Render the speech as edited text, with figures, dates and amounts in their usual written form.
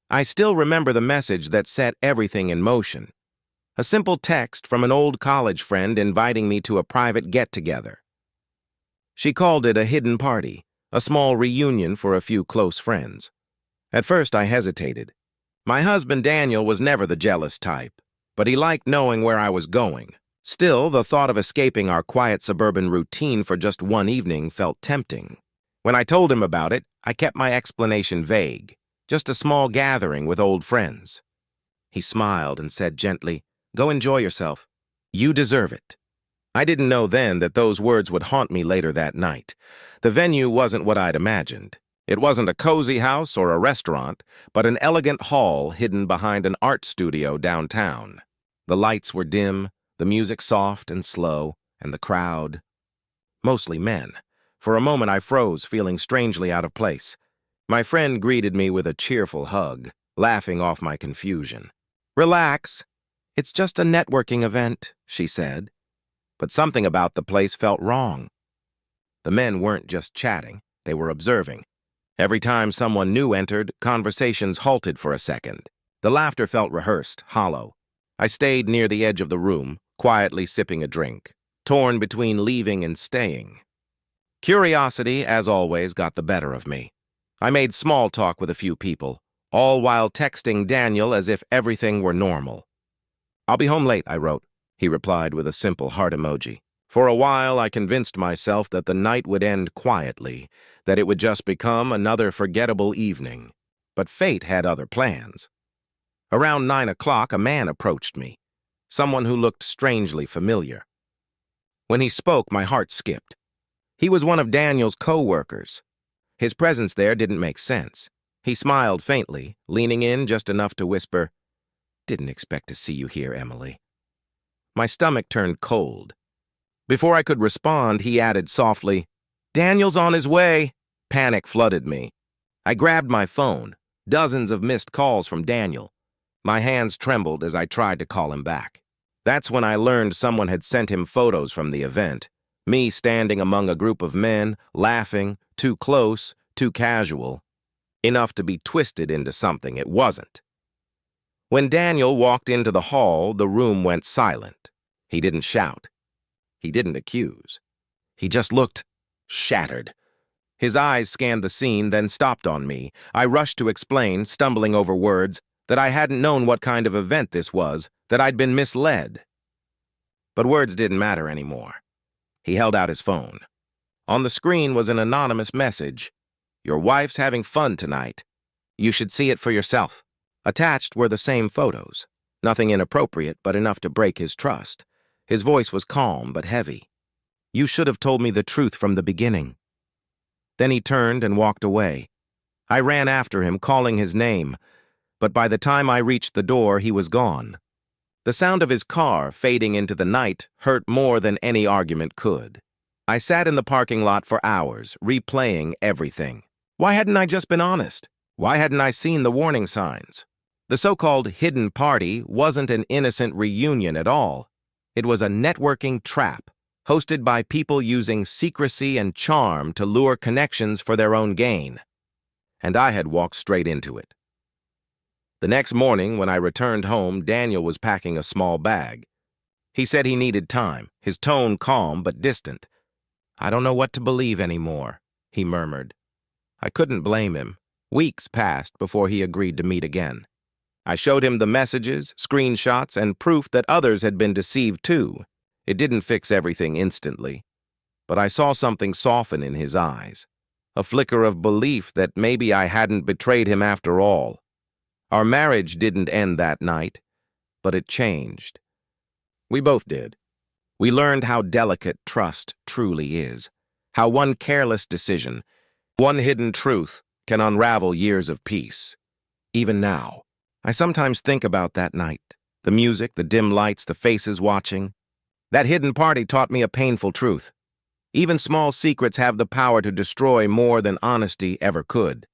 I still remember the message that set everything in motion. A simple text from an old college friend inviting me to a private get-together. She called it a hidden party, a small reunion for a few close friends. At first, I hesitated. My husband Daniel was never the jealous type, but he liked knowing where I was going. Still, the thought of escaping our quiet suburban routine for just one evening felt tempting. When I told him about it, I kept my explanation vague, just a small gathering with old friends. He smiled and said gently, "Go enjoy yourself. You deserve it." I didn't know then that those words would haunt me later that night. The venue wasn't what I'd imagined. It wasn't a cozy house or a restaurant, but an elegant hall hidden behind an art studio downtown. The lights were dim, the music soft and slow, and the crowd, mostly men. For a moment I froze, feeling strangely out of place. My friend greeted me with a cheerful hug, laughing off my confusion. "Relax. It's just a networking event," she said. But something about the place felt wrong. The men weren't just chatting, they were observing. Every time someone new entered, conversations halted for a second. The laughter felt rehearsed, hollow. I stayed near the edge of the room, quietly sipping a drink, torn between leaving and staying. Curiosity, as always, got the better of me. I made small talk with a few people, all while texting Daniel as if everything were normal. "I'll be home late," I wrote. He replied with a simple heart emoji. For a while, I convinced myself that the night would end quietly, that it would just become another forgettable evening. But fate had other plans. Around 9 o'clock, a man approached me, someone who looked strangely familiar. When he spoke, my heart skipped. He was one of Daniel's co-workers. His presence there didn't make sense. He smiled faintly, leaning in just enough to whisper, "Didn't expect to see you here, Emily." My stomach turned cold. Before I could respond, he added softly, "Daniel's on his way." Panic flooded me. I grabbed my phone, dozens of missed calls from Daniel. My hands trembled as I tried to call him back. That's when I learned someone had sent him photos from the event. Me standing among a group of men, laughing, too close, too casual. Enough to be twisted into something it wasn't. When Daniel walked into the hall, the room went silent. He didn't shout. He didn't accuse. He just looked shattered. His eyes scanned the scene, then stopped on me. I rushed to explain, stumbling over words, that I hadn't known what kind of event this was, that I'd been misled. But words didn't matter anymore. He held out his phone. On the screen was an anonymous message. "Your wife's having fun tonight. You should see it for yourself." Attached were the same photos. Nothing inappropriate, but enough to break his trust. His voice was calm but heavy. "You should have told me the truth from the beginning." Then he turned and walked away. I ran after him, calling his name, but by the time I reached the door, he was gone. The sound of his car fading into the night hurt more than any argument could. I sat in the parking lot for hours, replaying everything. Why hadn't I just been honest? Why hadn't I seen the warning signs? The so-called hidden party wasn't an innocent reunion at all. It was a networking trap, hosted by people using secrecy and charm to lure connections for their own gain. And I had walked straight into it. The next morning, when I returned home, Daniel was packing a small bag. He said he needed time, his tone calm but distant. "I don't know what to believe anymore," he murmured. I couldn't blame him. Weeks passed before he agreed to meet again. I showed him the messages, screenshots, and proof that others had been deceived too. It didn't fix everything instantly, but I saw something soften in his eyes, a flicker of belief that maybe I hadn't betrayed him after all. Our marriage didn't end that night, but it changed. We both did. We learned how delicate trust truly is, how one careless decision, one hidden truth, can unravel years of peace. Even now, I sometimes think about that night, the music, the dim lights, the faces watching. That hidden party taught me a painful truth. Even small secrets have the power to destroy more than honesty ever could.